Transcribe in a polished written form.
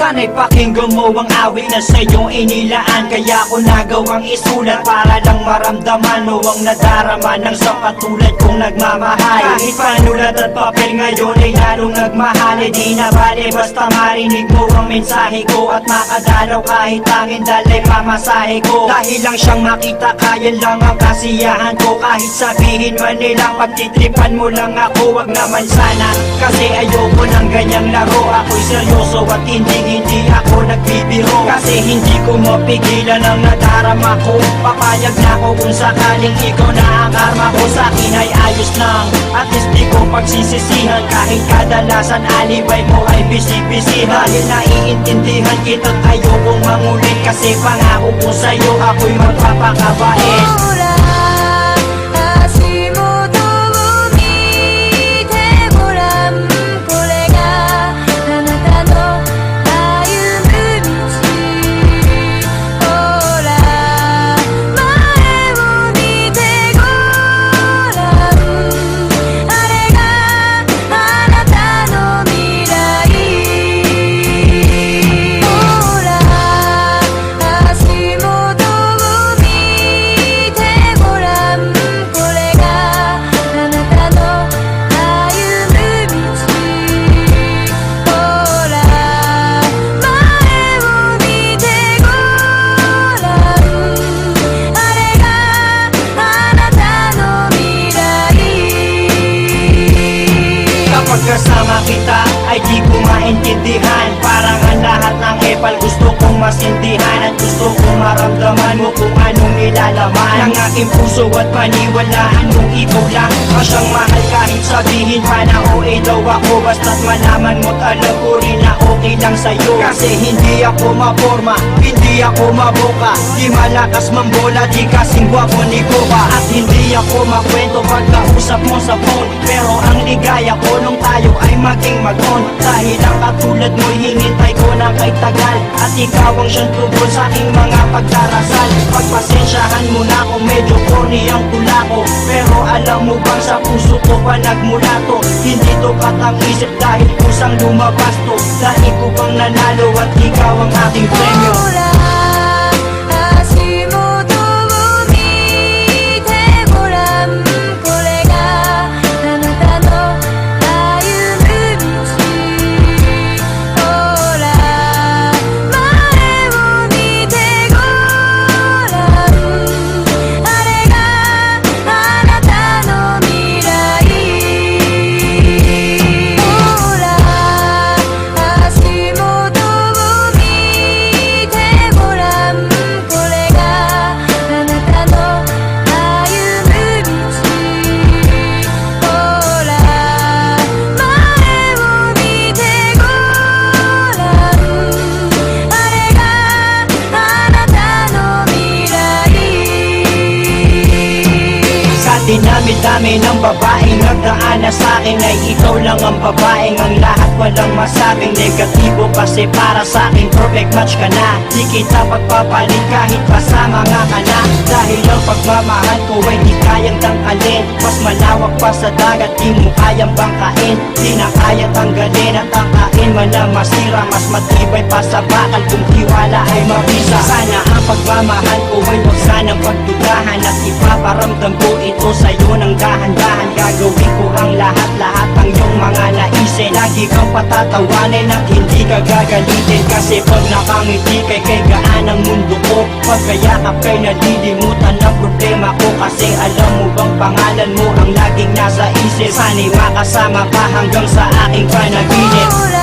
Sana'y pakinggan mo ang awit na sa'yong inilaan. Kaya ko nagawang isulat para lang maramdaman mo ang nadarama ng sa katulad kong nagmamahal. Kahit panulat at papel ngayon ay lalong nagmahal. E di na bale basta marinig mo ang mensahe ko at makadalaw kahit tangin dalay pamasahe ko. Dahil lang siyang makita kaya lang ang kasiyahan ko. Kahit sabihin man nilang pagtitripan mo lang ako, wag naman sana. Kasi ayoko ng ganyang laro. Ako'y seryoso at hindi ako nagbibiro. Kasi hindi ko mapigilan ang nadarama ko. Papayag na ako kung sakaling ikaw na ang karma ko. Sa'kin ay ayos lang, at least di ko pagsisisihan. Kahit kadalasan alibay mo ay bisi-bisi. Dahil naiintindihan kita't ayokong mangulit. Kasi pangako ko sa'yo ako'y magpapakabait. Pagkasama kita ay di ko maintindihan. Parang ang lahat ng epal gusto kong masindihan. At gusto kong maramdaman mo kung anong nilalaman ng aking puso at paniwalaan mong ikaw lang ang siyang mahal. Kahit sabihin pa na OA daw ako, basta't malaman mo't alam ko rin na okay lang sa'yo. Kasi hindi ako maporma, hindi ako maboka, di malakas mambola, di kasing gwapo ni Boba. At hindi ako makwento pag nausap mo sa phone. Pero ang ligaya ko nung tayo ay maging mag-on. Dahil ang katulad mo'y hinintay ko na kay tagal. At ikaw ang siyang tugon sa aking mga pagdarasal. Pagpasensyahan mo na kung medyo corny ang tula ko. Pero alam mo bang sa puso ko pa nagmula to. Hindi to katang-isip dahil kusang lumabas to. Dahil ko bang nanalo at ikaw ang aking premyo. Dinami-dami ng babaeng nagdaan na sa'kin ay ikaw lang ang babaeng ang lahat walang masabing negatibo. Kasi para sa'kin perfect match ka na. Di kita pagpapalit kahit pasama nga ka na. Dahil ang pagmamahal ko ay di kayang tangkalin. Mas malawak pa sa dagat, di mo kayang bangkain. Di na kaya tanggalin at tangkain man na masira. Mas matibay pa sa bakal kung tiwala ay mabisa. Sana ang pagmamahal ko ay huwag sanang pagdudahan. At ipaparamdam ko ito sa'yo ng dahan-dahan. Gagawin ko ang lahat-lahat ng iyong mga naisin. Lagi kang patatawanin at hindi ka gagalitin. Kasi pag nakangiti kay gaan ang mundo ko. Pag kayakap kay nalilimutan ang problema ko. Kasi alam mo bang pangalan mo ang laging nasa isip. Sana'y makasama ka hanggang sa aking panaginip.